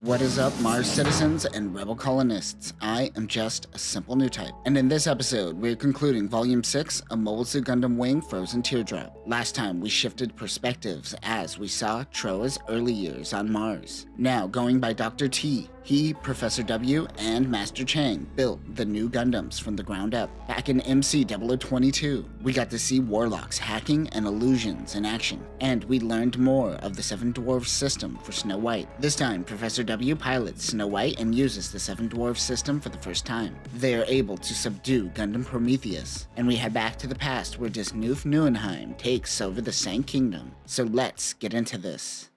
What is up, Mars citizens and rebel colonists? I am just a simple new type, and in this episode, we're concluding Volume 6 of Mobile Suit Gundam Wing Frozen Teardrop. Last time, we shifted perspectives as we saw Troa's early years on Mars. Now, going by Dr. T, he, Professor W, and Master Chang built the new Gundams from the ground up. Back in MC 0022, we got to see warlocks hacking and illusions in action, and we learned more of the Seven Dwarfs system for Snow White. This time, Professor W pilots Snow White and uses the Seven Dwarfs system for the first time. They are able to subdue Gundam Prometheus, and we head back to the past where Disnoof Neuenheim takes over the Sang Kingdom. So let's get into this.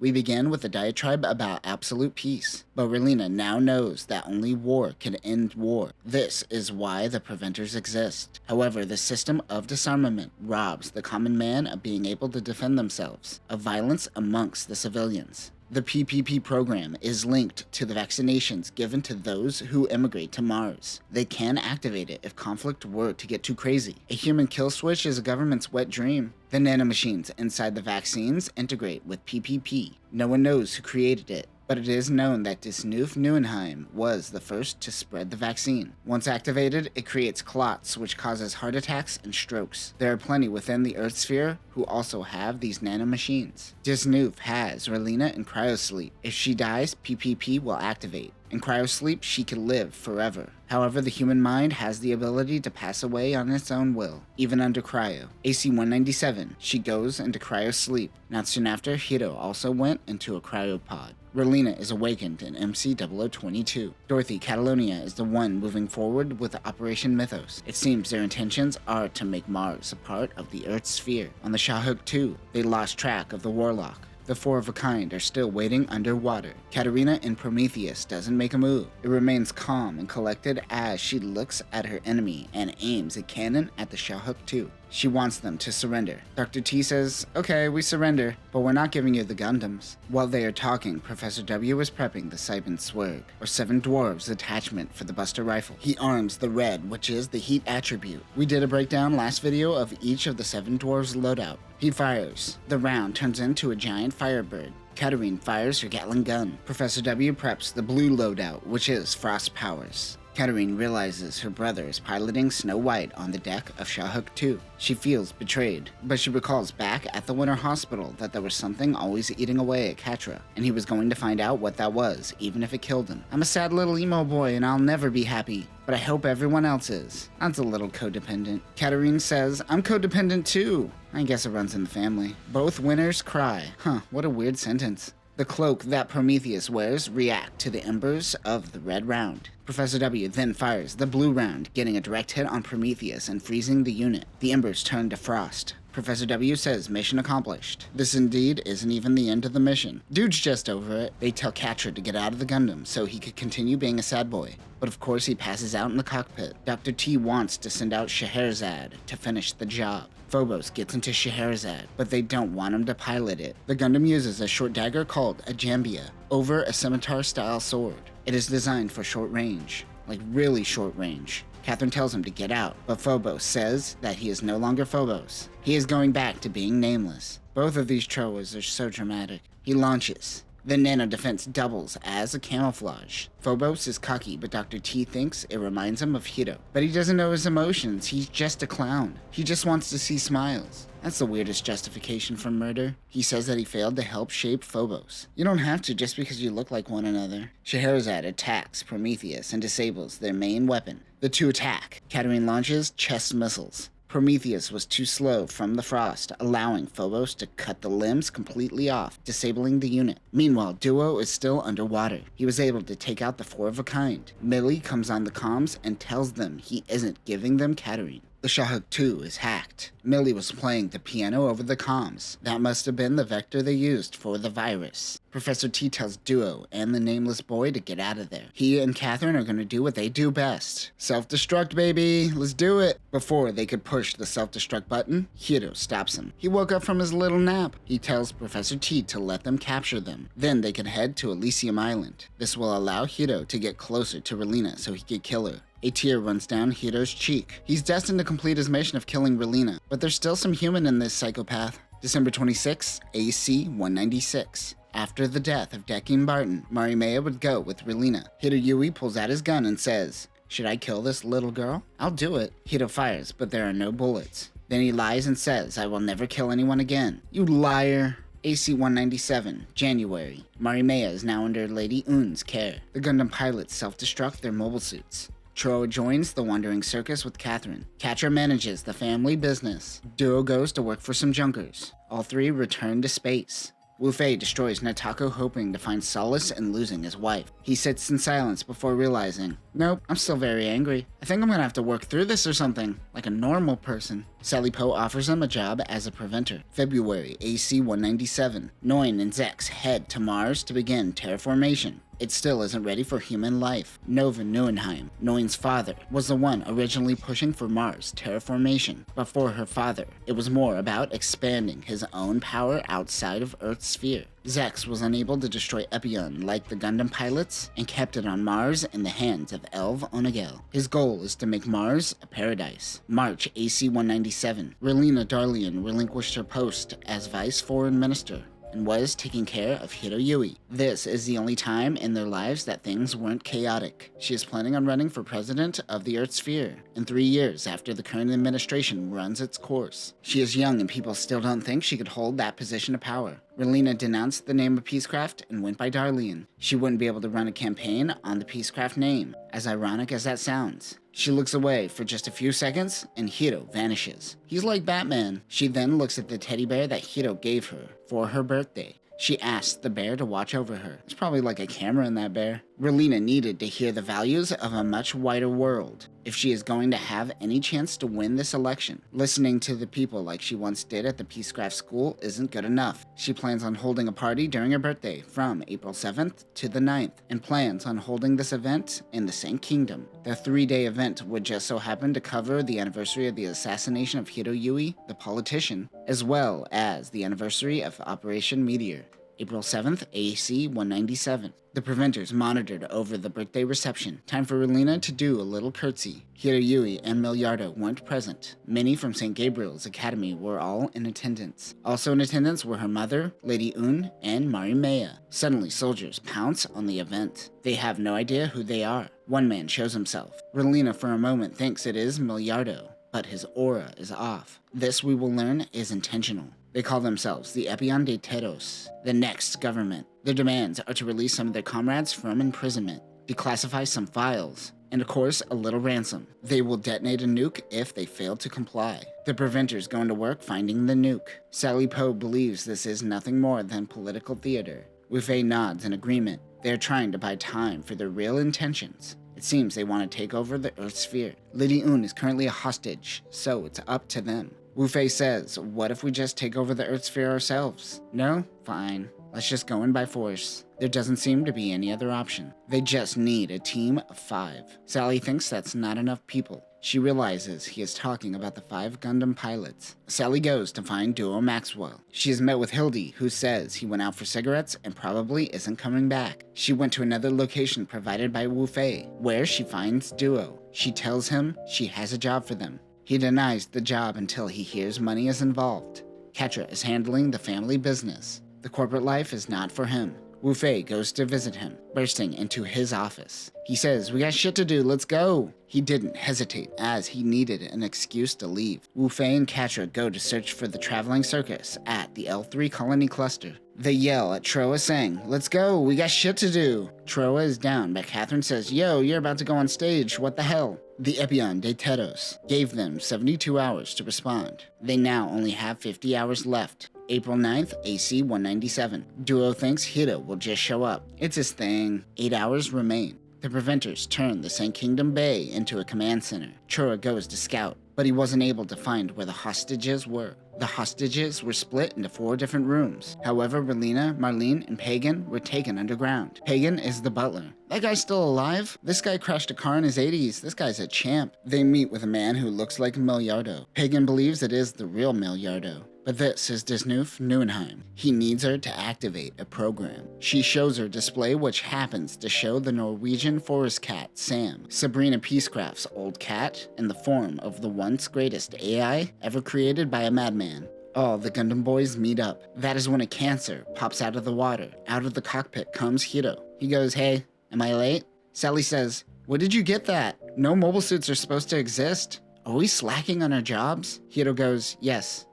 We begin with a diatribe about absolute peace, but Relina now knows that only war can end war. This is why the preventers exist. However, the system of disarmament robs the common man of being able to defend themselves, of violence amongst the civilians. The PPP program is linked to the vaccinations given to those who immigrate to Mars. They can activate it if conflict were to get too crazy. A human kill switch is a government's wet dream. The nanomachines inside the vaccines integrate with PPP. No one knows who created it, but it is known that Disnoof Neuenheim was the first to spread the vaccine. Once activated, it creates clots, which causes heart attacks and strokes. There are plenty within the Earth sphere who also have these nanomachines. Disnoof has Relina in cryosleep. If she dies, PPP will activate. In cryosleep, she can live forever. However, the human mind has the ability to pass away on its own will, even under cryo. AC-197, she goes into cryosleep. Not soon after, Heero also went into a cryopod. Relina is awakened in MC 0022. Dorothy Catalonia is the one moving forward with Operation Mythos. It seems their intentions are to make Mars a part of the Earth's sphere. On the Shia 2, they lost track of the Warlock. The four of a kind are still waiting underwater. Katarina in Prometheus doesn't make a move. It remains calm and collected as she looks at her enemy and aims a cannon at the Shia 2. She wants them to surrender. Dr. T says, okay, we surrender, but we're not giving you the Gundams. While they are talking, Professor W is prepping the Cybin Swerg, or Seven Dwarves attachment for the Buster Rifle. He arms the red, which is the heat attribute. We did a breakdown last video of each of the Seven Dwarves loadout. He fires. The round turns into a giant firebird. Katarina fires her Gatling gun. Professor W preps the blue loadout, which is Frost Powers. Katarina realizes her brother is piloting Snow White on the deck of Shia 2. She feels betrayed, but she recalls back at the Winter Hospital that there was something always eating away at Catra, and he was going to find out what that was, even if it killed him. I'm a sad little emo boy and I'll never be happy, but I hope everyone else is. That's a little codependent. Katarina says, I'm codependent too. I guess it runs in the family. Both winners cry. Huh, what a weird sentence. The cloak that Prometheus wears react to the embers of the red round. Professor W then fires the blue round, getting a direct hit on Prometheus and freezing the unit. The embers turn to frost. Professor W says mission accomplished. This indeed isn't even the end of the mission. Dude's just over it. They tell Catra to get out of the Gundam so he could continue being a sad boy. But of course he passes out in the cockpit. Dr. T wants to send out Scheherazade to finish the job. Phobos gets into Scheherazade, but they don't want him to pilot it. The Gundam uses a short dagger called a Jambia over a scimitar-style sword. It is designed for short range, like really short range. Catherine tells him to get out, but Phobos says that he is no longer Phobos. He is going back to being nameless. Both of these Troas are so dramatic. He launches. The nano defense doubles as a camouflage. Phobos is cocky, but Dr. T thinks it reminds him of Heero. But he doesn't know his emotions, he's just a clown. He just wants to see smiles. That's the weirdest justification for murder. He says that he failed to help shape Phobos. You don't have to just because you look like one another. Scheherazade attacks Prometheus and disables their main weapon. The two attack. Katarina launches chest missiles. Prometheus was too slow from the frost, allowing Phobos to cut the limbs completely off, disabling the unit. Meanwhile, Duo is still underwater. He was able to take out the four of a kind. Millie comes on the comms and tells them he isn't giving them Katarina. The Shia 2 is hacked. Millie was playing the piano over the comms. That must have been the vector they used for the virus. Professor T tells Duo and the Nameless Boy to get out of there. He and Catherine are gonna do what they do best. Self-destruct, baby! Let's do it! Before they could push the self-destruct button, Heero stops him. He woke up from his little nap. He tells Professor T to let them capture them. Then they can head to Elysium Island. This will allow Heero to get closer to Relina so he could kill her. A tear runs down Hero's cheek. He's destined to complete his mission of killing Relina, but there's still some human in this psychopath. December 26, AC 196. After the death of Dekim Barton, Marimea would go with Relina. Heero pulls out his gun and says, "Should I kill this little girl? I'll do it." Heero fires, but there are no bullets. Then he lies and says, "I will never kill anyone again." You liar. AC-197, January. Marimea is now under Lady Un's care. The Gundam pilots self-destruct their mobile suits. Troa joins the wandering circus with Catherine. Catra manages the family business. Duo goes to work for some junkers. All three return to space. Wu Fei destroys Natako, hoping to find solace in losing his wife. He sits in silence before realizing, "Nope, I'm still very angry. I think I'm gonna have to work through this or something, like a normal person." Sally Poe offers him a job as a preventer. February, AC-197. Noin and Zex head to Mars to begin terraformation. It still isn't ready for human life. Nova Neuenheim, Noin's father, was the one originally pushing for Mars terraformation, but for her father, it was more about expanding his own power outside of Earth's sphere. Zex was unable to destroy Epion like the Gundam pilots and kept it on Mars in the hands of Elv Onegel. His goal is to make Mars a paradise. March, AC-197. Relina Darlian relinquished her post as Vice Foreign Minister and was taking care of Heero. This is the only time in their lives that things weren't chaotic. She is planning on running for president of the Earth sphere in 3 years after the current administration runs its course. She is young and people still don't think she could hold that position of power. Relina denounced the name of Peacecraft and went by Darlian. She wouldn't be able to run a campaign on the Peacecraft name, as ironic as that sounds. She looks away for just a few seconds, and Heero vanishes. He's like Batman. She then looks at the teddy bear that Heero gave her for her birthday. She asks the bear to watch over her. There's probably like a camera in that bear. Relina needed to hear the values of a much wider world if she is going to have any chance to win this election. Listening to the people like she once did at the Peacecraft school isn't good enough. She plans on holding a party during her birthday from April 7th to the 9th and plans on holding this event in the same kingdom. The 3-day event would just so happen to cover the anniversary of the assassination of Heero, the politician, as well as the anniversary of Operation Meteor. April 7th, AC-197. The preventers monitored over the birthday reception. Time for Relina to do a little curtsy. Heero and Milliardo weren't present. Many from St. Gabriel's Academy were all in attendance. Also in attendance were her mother, Lady Un, and Marimea. Suddenly, soldiers pounce on the event. They have no idea who they are. One man shows himself. Relina for a moment thinks it is Milliardo, but his aura is off. This, we will learn, is intentional. They call themselves the Epion de Teros, the next government. Their demands are to release some of their comrades from imprisonment, declassify some files, and of course, a little ransom. They will detonate a nuke if they fail to comply. The preventers go into work finding the nuke. Sally Poe believes this is nothing more than political theater. Wu Fei nods in agreement. They are trying to buy time for their real intentions. It seems they want to take over the Earth sphere. Lady Un is currently a hostage, so it's up to them. Wu Fei says, "What if we just take over the Earth sphere ourselves?" No? Fine. Let's just go in by force. There doesn't seem to be any other option. They just need a team of 5. Sally thinks that's not enough people. She realizes he is talking about the 5 Gundam pilots. Sally goes to find Duo Maxwell. She is met with Hildy, who says he went out for cigarettes and probably isn't coming back. She went to another location provided by Wu Fei, where she finds Duo. She tells him she has a job for them. He denies the job until he hears money is involved. Catra is handling the family business. The corporate life is not for him. Wu Fei goes to visit him, bursting into his office. He says, "We got shit to do, let's go." He didn't hesitate, as he needed an excuse to leave. Wu Fei and Catra go to search for the traveling circus at the L3 colony cluster. They yell at Troa saying, "Let's go, we got shit to do." Troa is down, but Catherine says, "Yo, you're about to go on stage, what the hell?" The Epion de Teros gave them 72 hours to respond. They now only have 50 hours left. April 9th, AC-197. Duo thinks Heero will just show up. It's his thing. 8 hours remain. The preventers turn the St. Kingdom Bay into a command center. Troa goes to scout, but he wasn't able to find where the hostages were. The hostages were split into 4 different rooms. However, Relina, Marlene, and Pagan were taken underground. Pagan is the butler. That guy's still alive? This guy crashed a car in his 80s. This guy's a champ. They meet with a man who looks like Milliardo. Pagan believes it is the real Milliardo. But this is Disnoof Neuenheim. He needs her to activate a program. She shows her display, which happens to show the Norwegian forest cat, Sam, Sabrina Peacecraft's old cat, in the form of the once greatest AI ever created by a madman. All the Gundam boys meet up. That is when a cancer pops out of the water. Out of the cockpit comes Heero. He goes, "Hey, am I late?" Sally says, "Where did you get that? No mobile suits are supposed to exist. Are we slacking on our jobs?" Heero goes, Yes,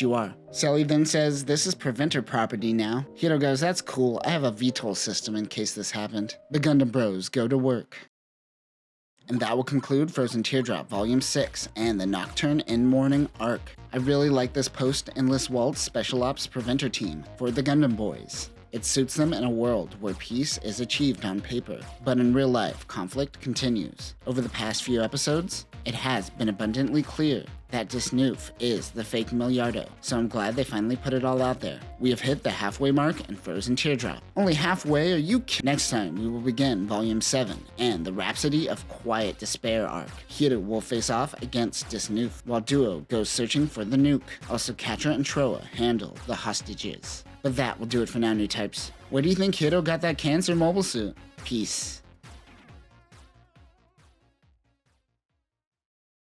you are." Sally then says, "This is Preventer property now." Heero goes, "That's cool. I have a VTOL system in case this happened." The Gundam bros go to work. And that will conclude Frozen Teardrop Volume 6 and the Nocturne in Morning arc. I really like this post-Endless Waltz Special Ops Preventer team for the Gundam boys. It suits them in a world where peace is achieved on paper, but in real life, conflict continues. Over the past few episodes, it has been abundantly clear that Disnoof is the fake Milliardo, so I'm glad they finally put it all out there. We have hit the halfway mark in Frozen Teardrop. Only halfway? Are you kidding? Next time, we will begin Volume 7 and the Rhapsody of Quiet Despair arc. Heero will face off against Disnoof, while Duo goes searching for the nuke. Also, Katra and Troa handle the hostages. But that will do it for now, new types. Where do you think Heero got that cancer mobile suit? Peace.